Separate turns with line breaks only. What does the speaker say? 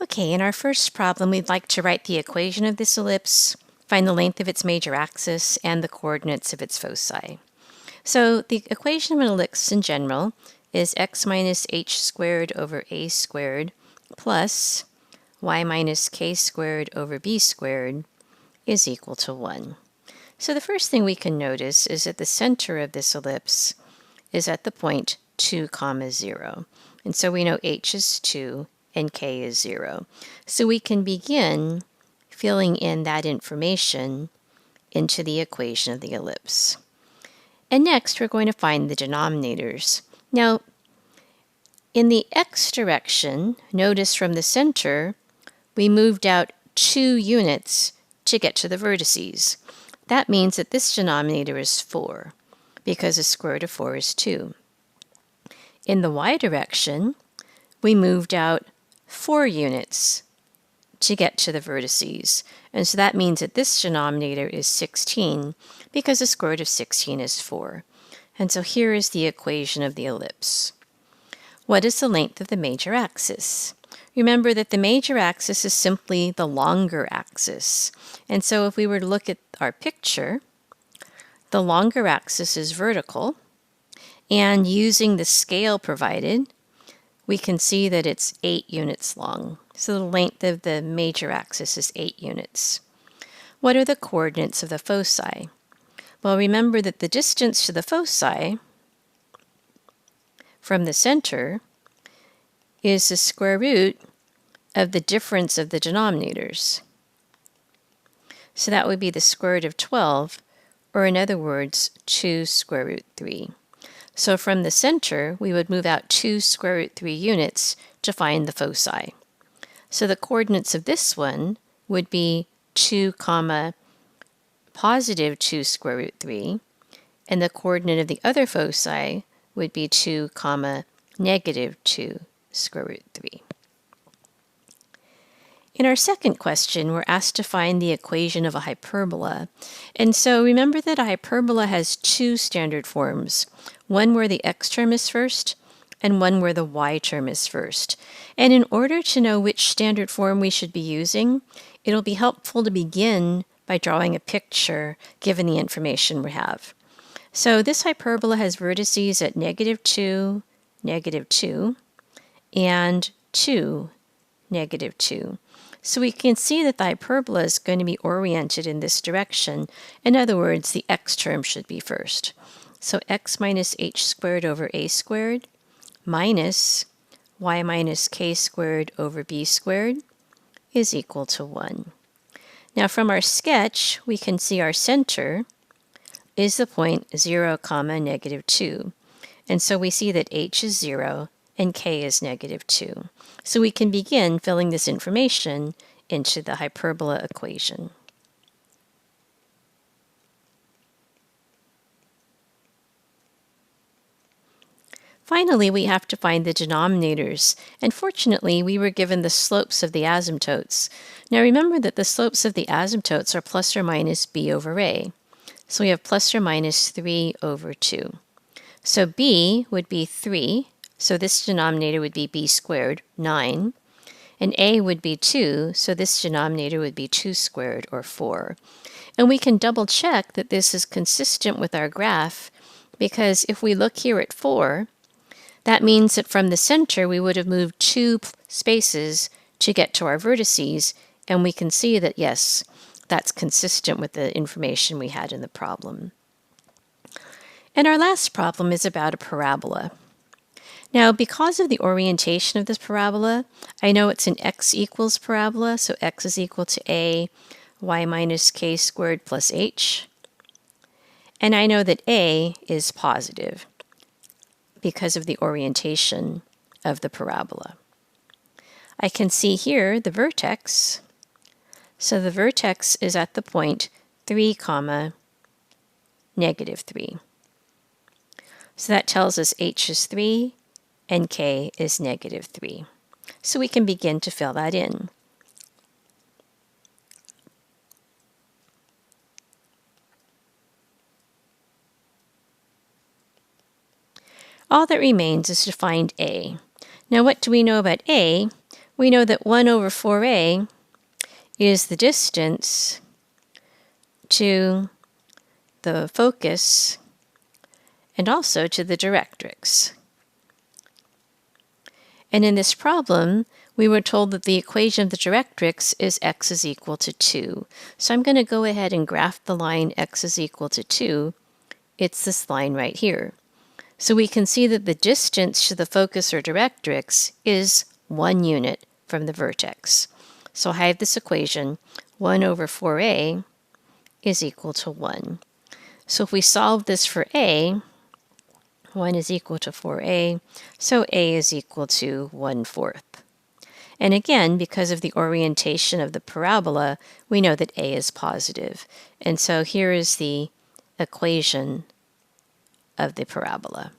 Okay, in our first problem, we'd like to write the equation of this ellipse, find the length of its major axis, and the coordinates of its foci. So the equation of an ellipse in general is x minus h squared over a squared plus y minus k squared over b squared is equal to 1. So the first thing we can notice is that the center of this ellipse is at the point 2, 0. And so we know h is 2 and k is 0. So we can begin filling in that information into the equation of the ellipse. And next, we're going to find the denominators. Now, in the x direction, notice from the center, we moved out 2 units to get to the vertices. That means that this denominator is 4, because the square root of 4 is 2. In the y direction, we moved out 4 units to get to the vertices. And so that means that this denominator is 16 because the square root of 16 is 4. And so here is the equation of the ellipse. What is the length of the major axis? Remember that the major axis is simply the longer axis. And so if we were to look at our picture, the longer axis is vertical, and using the scale provided, we can see that it's 8 units long. So the length of the major axis is 8 units. What are the coordinates of the foci? Well, remember that the distance to the foci from the center is the square root of the difference of the denominators. So that would be the square root of 12, or in other words, 2 square root 3. So from the center, we would move out 2 square root 3 units to find the foci. So the coordinates of this one would be 2, positive 2 square root 3, and the coordinate of the other foci would be 2, negative 2 square root 3. In our second question, we're asked to find the equation of a hyperbola. And so remember that a hyperbola has 2 standard forms, one where the x term is first and one where the y term is first. And in order to know which standard form we should be using, it'll be helpful to begin by drawing a picture given the information we have. So this hyperbola has vertices at -2, -2, and 2, -2. So we can see that the hyperbola is going to be oriented in this direction. In other words, the x term should be first. So x minus h squared over a squared minus y minus k squared over b squared is equal to 1. Now from our sketch, we can see our center is the point 0, -2. And so we see that h is 0 and k is -2. So we can begin filling this information into the hyperbola equation. Finally, we have to find the denominators, and fortunately, we were given the slopes of the asymptotes. Now remember that the slopes of the asymptotes are plus or minus b over a. So we have plus or minus 3 over 2. So b would be 3, so this denominator would be b squared, 9. And a would be 2, so this denominator would be 2 squared, or 4. And we can double check that this is consistent with our graph, because if we look here at 4, that means that from the center we would have moved 2 spaces to get to our vertices, and we can see that, yes, that's consistent with the information we had in the problem. And our last problem is about a parabola. Now, because of the orientation of this parabola, I know it's an x equals parabola, so x is equal to a, y minus k squared plus h. And I know that a is positive because of the orientation of the parabola. I can see here the vertex. So the vertex is at the point 3, -3. So that tells us h is 3 and k is -3. So we can begin to fill that in. All that remains is to find a. Now what do we know about a? we know that 1 over 4a is the distance to the focus and also to the directrix. And in this problem, we were told that the equation of the directrix is x is equal to 2. So I'm going to go ahead and graph the line x is equal to 2. It's this line right here. So we can see that the distance to the focus or directrix is 1 unit from the vertex. So I have this equation, 1 over 4a is equal to 1. So if we solve this for a, 1 is equal to 4a, so a is equal to 1/4. And again, because of the orientation of the parabola, we know that a is positive. And so here is the equation of the parabola.